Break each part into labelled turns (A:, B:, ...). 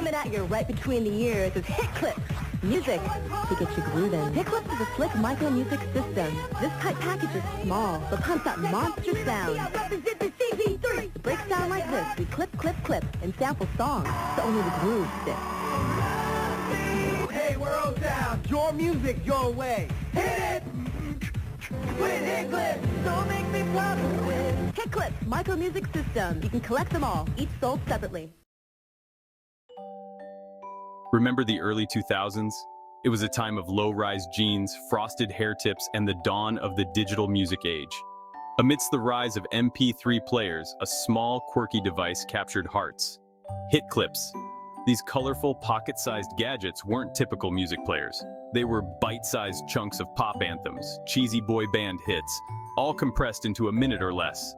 A: Coming at you right between the ears is HitClips. Music to get you grooving. HitClips is a slick micro music system. This type package is small, but pumps out monster sounds. The breaks sound like this. We clip, clip, clip, and sample songs, so only the groove sticks.
B: Hey, we're O-Town. Your music, your way. Hit it! With HitClips, don't make me problem with.
A: HitClips micro music system. You can collect them all, each sold separately.
C: Remember the early 2000s? It was a time of low-rise jeans, frosted hair tips, and the dawn of the digital music age. Amidst the rise of MP3 players, a small, quirky device captured hearts. HitClips. These colorful, pocket-sized gadgets weren't typical music players. They were bite-sized chunks of pop anthems, cheesy boy band hits, all compressed into a minute or less.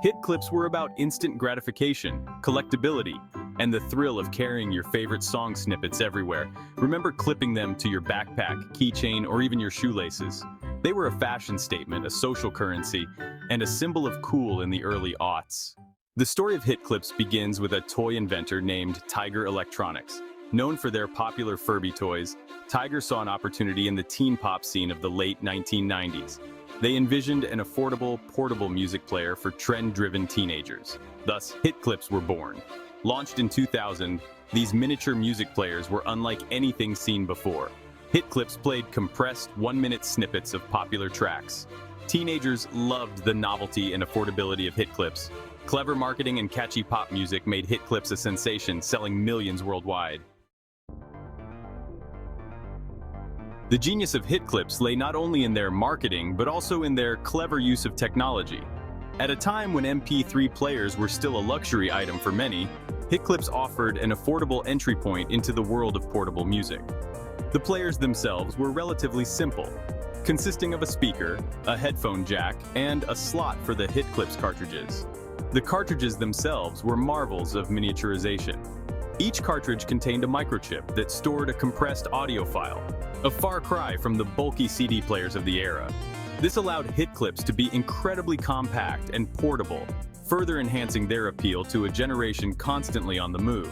C: HitClips were about instant gratification, collectability, and the thrill of carrying your favorite song snippets everywhere. Remember clipping them to your backpack, keychain, or even your shoelaces. They were a fashion statement, a social currency, and a symbol of cool in the early aughts. The story of HitClips begins with a toy inventor named Tiger Electronics. Known for their popular Furby toys, Tiger saw an opportunity in the teen pop scene of the late 1990s. They envisioned an affordable, portable music player for trend-driven teenagers. Thus, HitClips were born. Launched in 2000, these miniature music players were unlike anything seen before. HitClips played compressed, one-minute snippets of popular tracks. Teenagers loved the novelty and affordability of HitClips. Clever marketing and catchy pop music made HitClips a sensation, selling millions worldwide. The genius of HitClips lay not only in their marketing, but also in their clever use of technology. At a time when MP3 players were still a luxury item for many, HitClips offered an affordable entry point into the world of portable music. The players themselves were relatively simple, consisting of a speaker, a headphone jack, and a slot for the HitClips cartridges. The cartridges themselves were marvels of miniaturization. Each cartridge contained a microchip that stored a compressed audio file, a far cry from the bulky CD players of the era. This allowed HitClips to be incredibly compact and portable, further enhancing their appeal to a generation constantly on the move.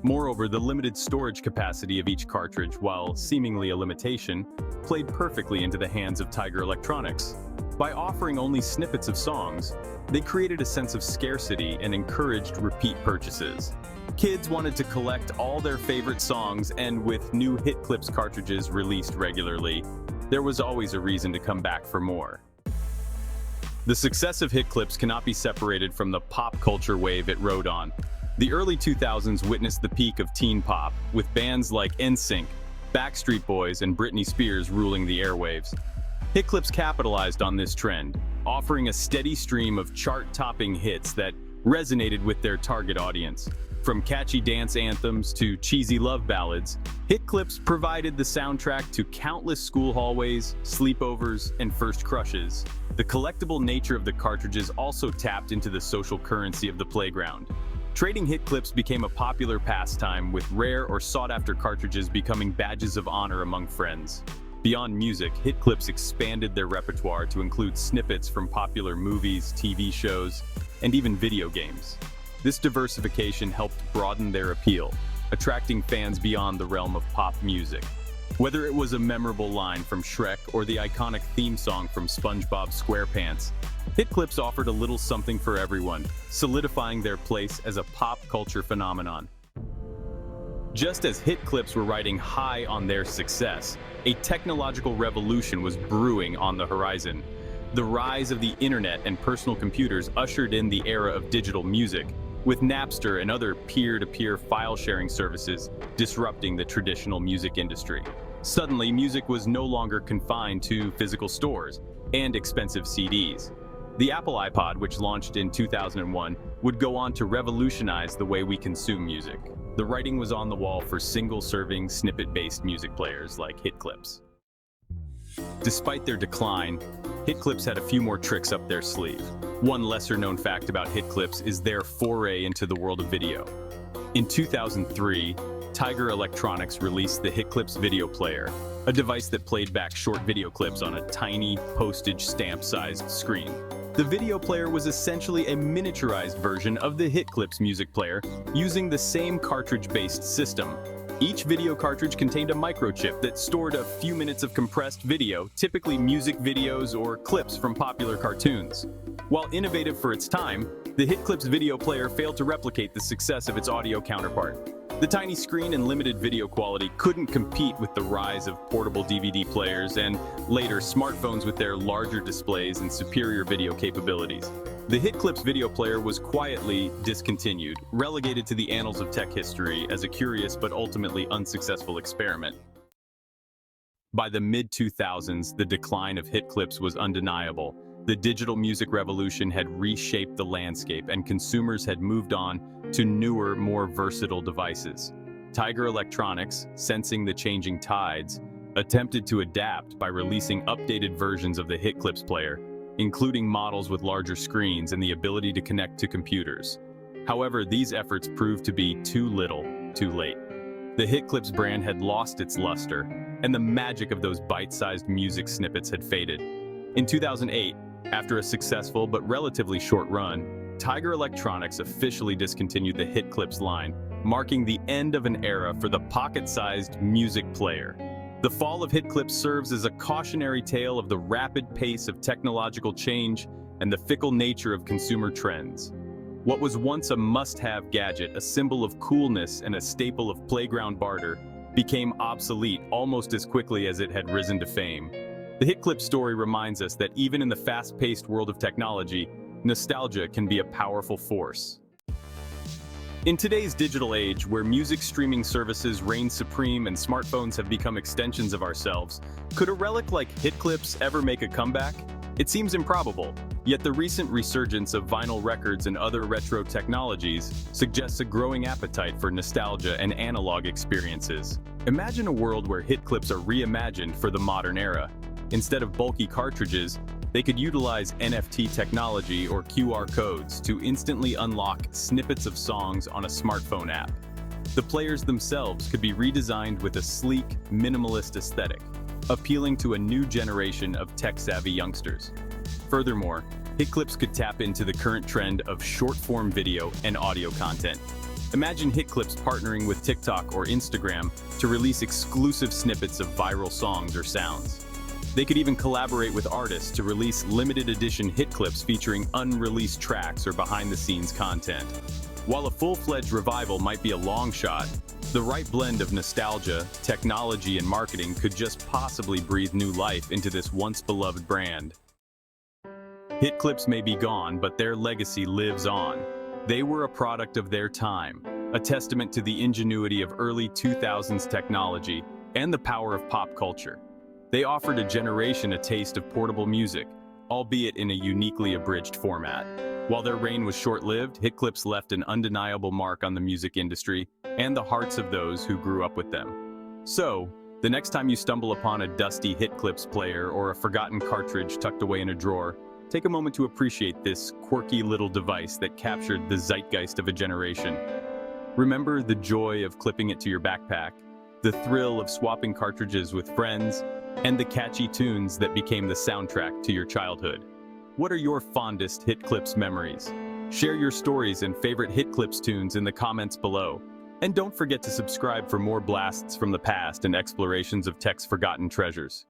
C: Moreover, the limited storage capacity of each cartridge, while seemingly a limitation, played perfectly into the hands of Tiger Electronics. By offering only snippets of songs, they created a sense of scarcity and encouraged repeat purchases. Kids wanted to collect all their favorite songs, and with new HitClips cartridges released regularly, there was always a reason to come back for more. The success of HitClips cannot be separated from the pop culture wave it rode on. The early 2000s witnessed the peak of teen pop, with bands like NSYNC, Backstreet Boys, and Britney Spears ruling the airwaves. HitClips capitalized on this trend, offering a steady stream of chart-topping hits that resonated with their target audience. From catchy dance anthems to cheesy love ballads, HitClips provided the soundtrack to countless school hallways, sleepovers, and first crushes. The collectible nature of the cartridges also tapped into the social currency of the playground. Trading HitClips became a popular pastime, with rare or sought-after cartridges becoming badges of honor among friends. Beyond music, HitClips expanded their repertoire to include snippets from popular movies, TV shows, and even video games. This diversification helped broaden their appeal, attracting fans beyond the realm of pop music. Whether it was a memorable line from Shrek or the iconic theme song from SpongeBob SquarePants, HitClips offered a little something for everyone, solidifying their place as a pop culture phenomenon. Just as HitClips were riding high on their success, a technological revolution was brewing on the horizon. The rise of the internet and personal computers ushered in the era of digital music, with Napster and other peer-to-peer file-sharing services disrupting the traditional music industry. Suddenly, music was no longer confined to physical stores and expensive CDs. The Apple iPod, which launched in 2001, would go on to revolutionize the way we consume music. The writing was on the wall for single-serving, snippet-based music players like HitClips. Despite their decline, HitClips had a few more tricks up their sleeve. One lesser-known fact about HitClips is their foray into the world of video. In 2003, Tiger Electronics released the HitClips video player, a device that played back short video clips on a tiny, postage stamp-sized screen. The video player was essentially a miniaturized version of the HitClips music player, using the same cartridge-based system. Each video cartridge contained a microchip that stored a few minutes of compressed video, typically music videos or clips from popular cartoons. While innovative for its time, the HitClips video player failed to replicate the success of its audio counterpart. The tiny screen and limited video quality couldn't compete with the rise of portable DVD players and, later, smartphones with their larger displays and superior video capabilities. The HitClips video player was quietly discontinued, relegated to the annals of tech history as a curious but ultimately unsuccessful experiment. By the mid-2000s, the decline of HitClips was undeniable. The digital music revolution had reshaped the landscape, and consumers had moved on to newer, more versatile devices. Tiger Electronics, sensing the changing tides, attempted to adapt by releasing updated versions of the HitClips player, including models with larger screens and the ability to connect to computers. However, these efforts proved to be too little, too late. The HitClips brand had lost its luster, and the magic of those bite-sized music snippets had faded. In 2008, after a successful but relatively short run, Tiger Electronics officially discontinued the HitClips line, marking the end of an era for the pocket-sized music player. The fall of HitClips serves as a cautionary tale of the rapid pace of technological change and the fickle nature of consumer trends. What was once a must-have gadget, a symbol of coolness and a staple of playground barter, became obsolete almost as quickly as it had risen to fame. The HitClips story reminds us that even in the fast-paced world of technology, nostalgia can be a powerful force. In today's digital age, where music streaming services reign supreme and smartphones have become extensions of ourselves, could a relic like HitClips ever make a comeback? It seems improbable, yet the recent resurgence of vinyl records and other retro technologies suggests a growing appetite for nostalgia and analog experiences. Imagine a world where HitClips are reimagined for the modern era. Instead of bulky cartridges, they could utilize NFT technology or QR codes to instantly unlock snippets of songs on a smartphone app. The players themselves could be redesigned with a sleek, minimalist aesthetic, appealing to a new generation of tech-savvy youngsters. Furthermore, HitClips could tap into the current trend of short-form video and audio content. Imagine HitClips partnering with TikTok or Instagram to release exclusive snippets of viral songs or sounds. They could even collaborate with artists to release limited edition HitClips featuring unreleased tracks or behind-the-scenes content. While a full-fledged revival might be a long shot, the right blend of nostalgia, technology, and marketing could just possibly breathe new life into this once-beloved brand. HitClips may be gone, but their legacy lives on. They were a product of their time, a testament to the ingenuity of early 2000s technology and the power of pop culture. They offered a generation a taste of portable music, albeit in a uniquely abridged format. While their reign was short-lived, HitClips left an undeniable mark on the music industry and the hearts of those who grew up with them. So, the next time you stumble upon a dusty HitClips player or a forgotten cartridge tucked away in a drawer, take a moment to appreciate this quirky little device that captured the zeitgeist of a generation. Remember the joy of clipping it to your backpack, the thrill of swapping cartridges with friends, and the catchy tunes that became the soundtrack to your childhood. What are your fondest HitClips memories? Share your stories and favorite HitClips tunes in the comments below. And don't forget to subscribe for more blasts from the past and explorations of tech's forgotten treasures.